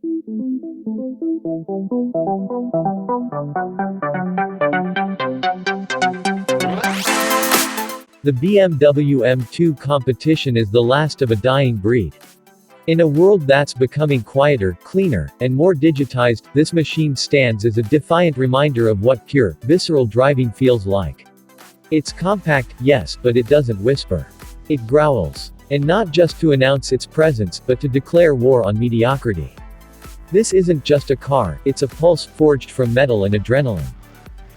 The BMW M2 Competition is the last of a dying breed. In a world that's becoming quieter, cleaner, and more digitized, this machine stands as a defiant reminder of what pure, visceral driving feels like. It's compact, yes, but it doesn't whisper. It growls. And not just to announce its presence, but to declare war on mediocrity. This isn't just a car, it's a pulse forged from metal and adrenaline.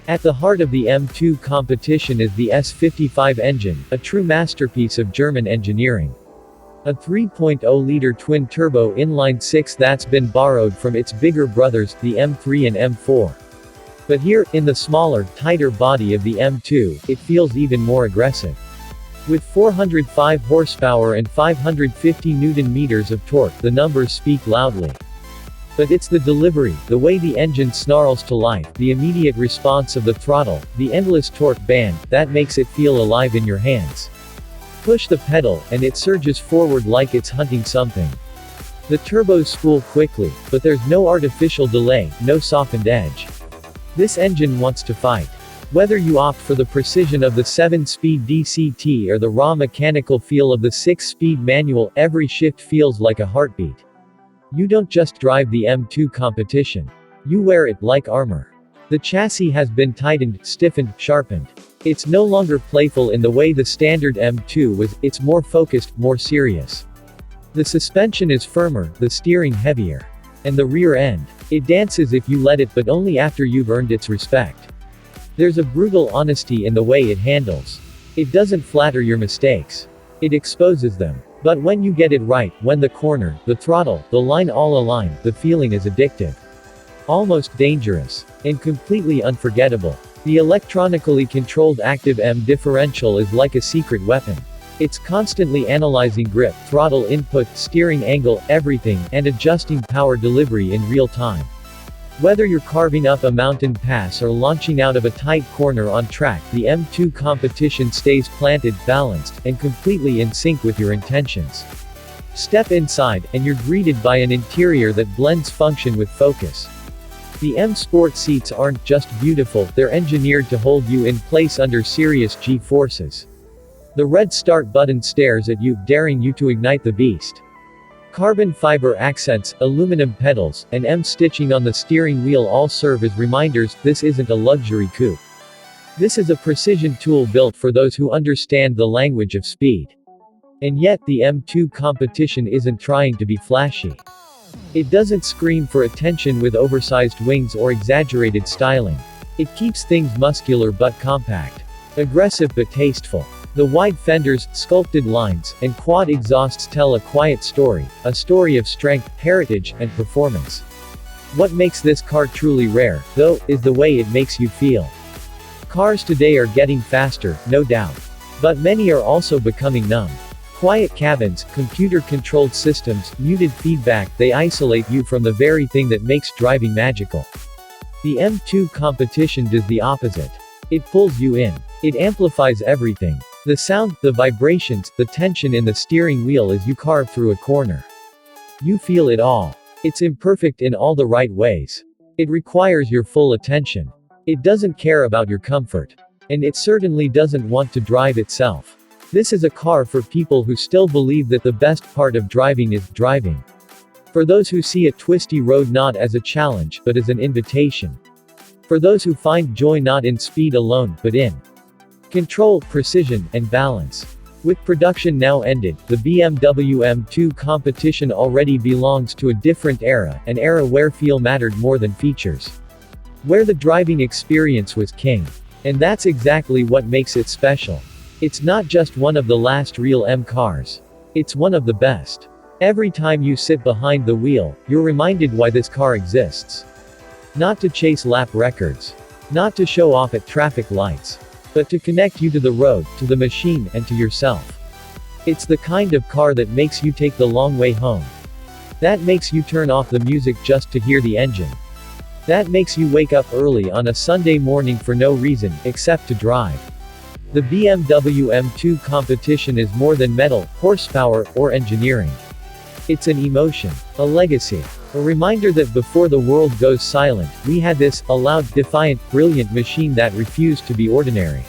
At the heart of the M2 Competition is the S55 engine, a true masterpiece of German engineering. A 3.0-liter twin-turbo inline-six that's been borrowed from its bigger brothers, the M3 and M4. But here, in the smaller, tighter body of the M2, it feels even more aggressive. With 405 horsepower and 550 Nm of torque, the numbers speak loudly. But it's the delivery, the way the engine snarls to life, the immediate response of the throttle, the endless torque band, that makes it feel alive in your hands. Push the pedal, and it surges forward like it's hunting something. The turbos spool quickly, but there's no artificial delay, no softened edge. This engine wants to fight. Whether you opt for the precision of the 7-speed DCT or the raw mechanical feel of the 6-speed manual, every shift feels like a heartbeat. You don't just drive the M2 Competition. You wear it like armor. The chassis has been tightened, stiffened, sharpened. It's no longer playful in the way the standard M2 was, it's more focused, more serious. The suspension is firmer, the steering heavier. And the rear end. It dances if you let it, but only after you've earned its respect. There's a brutal honesty in the way it handles. It doesn't flatter your mistakes. It exposes them. But when you get it right, when the corner, the throttle, the line all align, the feeling is addictive. Almost dangerous. And completely unforgettable. The electronically controlled active M differential is like a secret weapon. It's constantly analyzing grip, throttle input, steering angle, everything, and adjusting power delivery in real time. Whether you're carving up a mountain pass or launching out of a tight corner on track, the M2 Competition stays planted, balanced, and completely in sync with your intentions. Step inside, and you're greeted by an interior that blends function with focus. The M Sport seats aren't just beautiful, they're engineered to hold you in place under serious G-forces. The red start button stares at you, daring you to ignite the beast. Carbon fiber accents, aluminum pedals, and M stitching on the steering wheel all serve as reminders this isn't a luxury coupe. This is a precision tool built for those who understand the language of speed. And yet, the M2 Competition isn't trying to be flashy. It doesn't scream for attention with oversized wings or exaggerated styling. It keeps things muscular but compact. Aggressive but tasteful. The wide fenders, sculpted lines, and quad exhausts tell a quiet story, a story of strength, heritage, and performance. What makes this car truly rare, though, is the way it makes you feel. Cars today are getting faster, no doubt. But many are also becoming numb. Quiet cabins, computer-controlled systems, muted feedback, they isolate you from the very thing that makes driving magical. The M2 Competition does the opposite. It pulls you in. It amplifies everything. The sound, the vibrations, the tension in the steering wheel as you carve through a corner. You feel it all. It's imperfect in all the right ways. It requires your full attention. It doesn't care about your comfort. And it certainly doesn't want to drive itself. This is a car for people who still believe that the best part of driving is driving. For those who see a twisty road not as a challenge, but as an invitation. For those who find joy not in speed alone, but in control, precision, and balance. With production now ended, the BMW M2 Competition already belongs to a different era, an era where feel mattered more than features. Where the driving experience was king. And that's exactly what makes it special. It's not just one of the last real M cars. It's one of the best. Every time you sit behind the wheel, you're reminded why this car exists. Not to chase lap records. Not to show off at traffic lights. But to connect you to the road, to the machine, and to yourself. It's the kind of car that makes you take the long way home. That makes you turn off the music just to hear the engine. That makes you wake up early on a Sunday morning for no reason, except to drive. The BMW M2 Competition is more than metal, horsepower, or engineering. It's an emotion. A legacy. A reminder that before the world goes silent, we had this, a loud, defiant, brilliant machine that refused to be ordinary.